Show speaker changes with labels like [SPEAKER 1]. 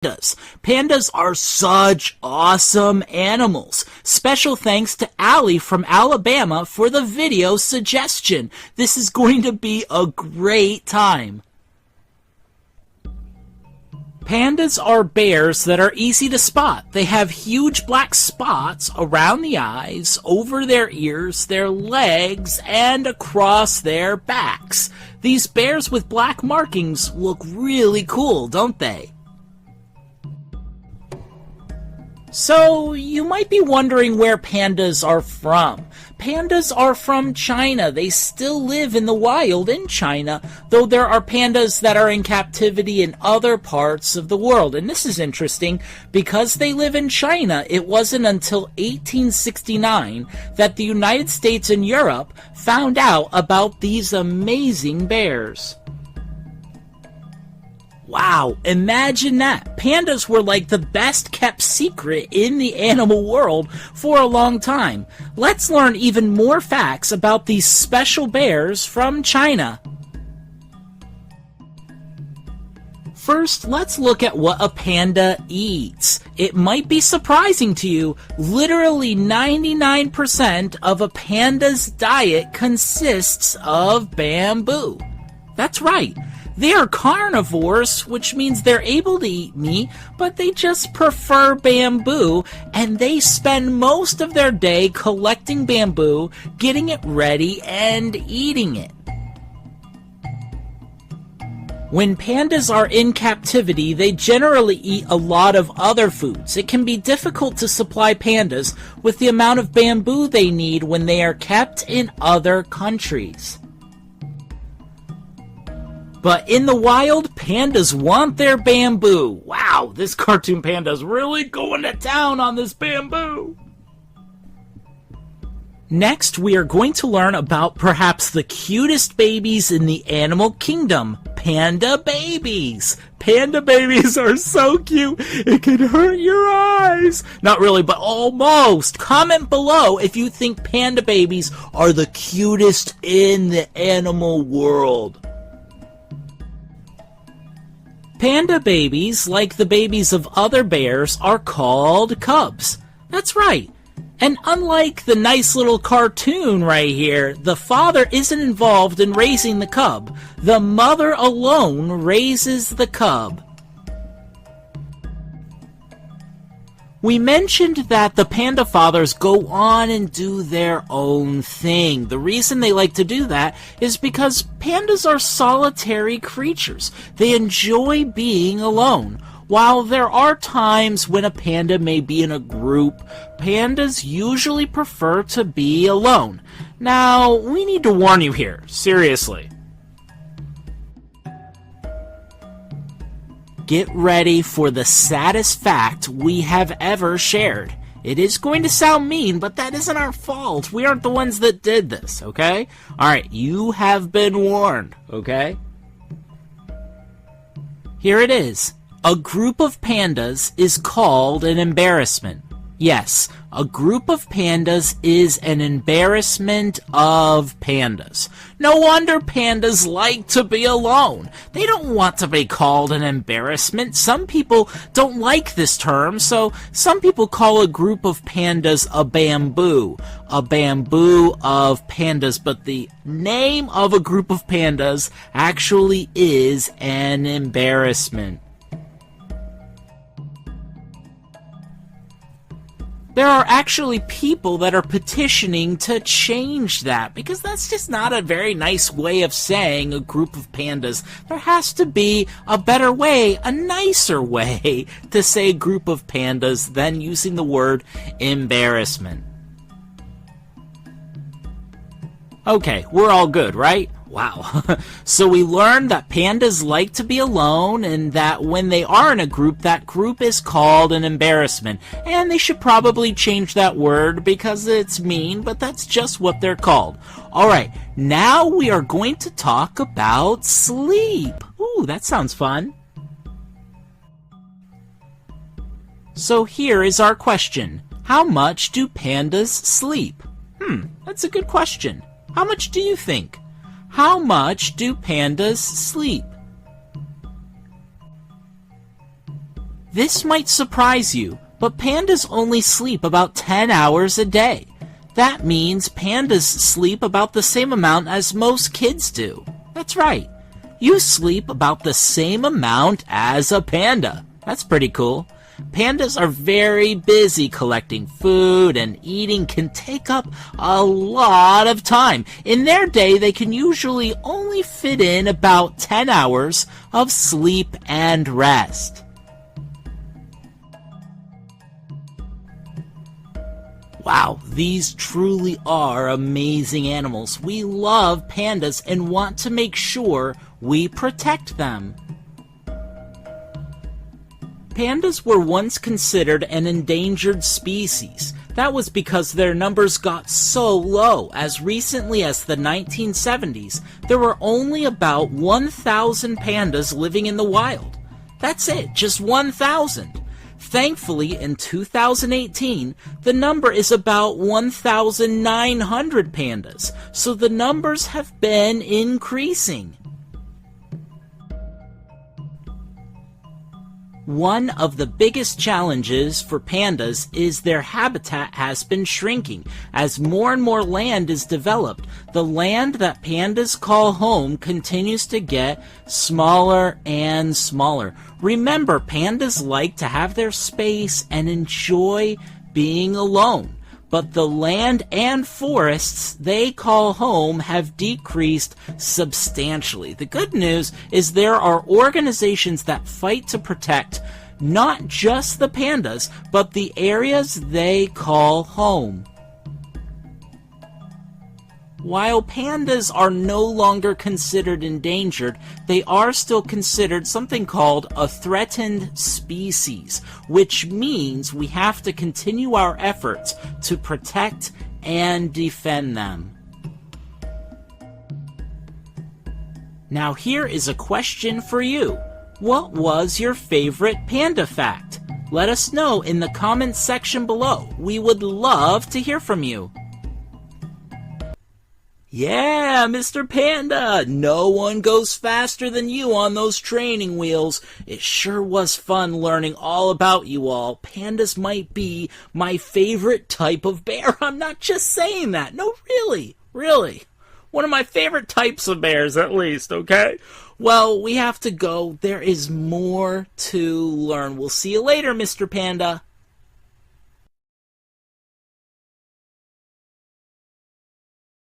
[SPEAKER 1] pandas. Pandas are such awesome animals. Special thanks to Allie from Alabama for the video suggestion. This is going to be a great time. Pandas are bears that are easy to spot. They have huge black spots around the eyes, over their ears, their legs, and across their backs. These bears with black markings look really cool, don't they? So, you might be wondering where pandas are from. Pandas are from China. They still live in the wild in China, though there are pandas that are in captivity in other parts of the world. And this is interesting, because they live in China, it wasn't until 1869 that the United States and Europe found out about these amazing bears. Wow, imagine that. Pandas were like the best kept secret in the animal world for a long time. Let's learn even more facts about these special bears from China. First, let's look at what a panda eats. It might be surprising to you, literally 99% of a panda's diet consists of bamboo. That's right. They are carnivores, which means they're able to eat meat, but they just prefer bamboo, and they spend most of their day collecting bamboo, getting it ready, and eating it. When pandas are in captivity, they generally eat a lot of other foods. It can be difficult to supply pandas with the amount of bamboo they need when they are kept in other countries. But in the wild, pandas want their bamboo. Wow, this cartoon panda's really going to town on this bamboo. Next, we are going to learn about perhaps the cutest babies in the animal kingdom, panda babies. Panda babies are so cute, it can hurt your eyes. Not really, but almost. Comment below if you think panda babies are the cutest in the animal world. Panda babies, like the babies of other bears, are called cubs. That's right. And unlike the nice little cartoon right here, the father isn't involved in raising the cub. The mother alone raises the cub. We mentioned that the panda fathers go on and do their own thing. The reason they like to do that is because pandas are solitary creatures. They enjoy being alone. While there are times when a panda may be in a group, pandas usually prefer to be alone. Now, we need to warn you here, seriously. Get ready for the saddest fact we have ever shared. It is going to sound mean, but that isn't our fault. We aren't the ones that did this, okay? Alright, you have been warned, okay? Here it is. A group of pandas is called an embarrassment. Yes, a group of pandas is an embarrassment of pandas. No wonder pandas like to be alone. They don't want to be called an embarrassment. Some people don't like this term, so some people call a group of pandas a bamboo of pandas, but the name of a group of pandas actually is an embarrassment. There are actually people that are petitioning to change that, because that's just not a very nice way of saying a group of pandas. There has to be a better way, a nicer way to say group of pandas than using the word embarrassment. Okay, we're all good, right? Wow. So we learned that pandas like to be alone, and that when they are in a group, that group is called an embarrassment. And they should probably change that word because it's mean, but that's just what they're called. Alright, now we are going to talk about sleep. Ooh, that sounds fun. So here is our question. How much do pandas sleep? That's a good question. How much do you think? How much do pandas sleep? This might surprise you, but pandas only sleep about 10 hours a day. That means pandas sleep about the same amount as most kids do. That's right. You sleep about the same amount as a panda. That's pretty cool. Pandas are very busy collecting food, and eating can take up a lot of time. In their day, they can usually only fit in about 10 hours of sleep and rest. Wow, these truly are amazing animals. We love pandas and want to make sure we protect them. Pandas were once considered an endangered species. That was because their numbers got so low. As recently as the 1970s, there were only about 1,000 pandas living in the wild. That's it, just 1,000. Thankfully, in 2018, the number is about 1,900 pandas, so the numbers have been increasing. One of the biggest challenges for pandas is their habitat has been shrinking. As more and more land is developed, the land that pandas call home continues to get smaller and smaller. Remember, pandas like to have their space and enjoy being alone. But the land and forests they call home have decreased substantially. The good news is there are organizations that fight to protect not just the pandas, but the areas they call home. While pandas are no longer considered endangered, they are still considered something called a threatened species, which means we have to continue our efforts to protect and defend them. Now here is a question for you. What was your favorite panda fact? Let us know in the comments section below. We would love to hear from you. Yeah, Mr. Panda, no one goes faster than you on those training wheels. It sure was fun learning all about you all. Pandas might be my favorite type of bear. I'm not just saying that. No, really. One of my favorite types of bears, at least, okay? Well, we have to go. There is more to learn. We'll see you later, Mr. Panda.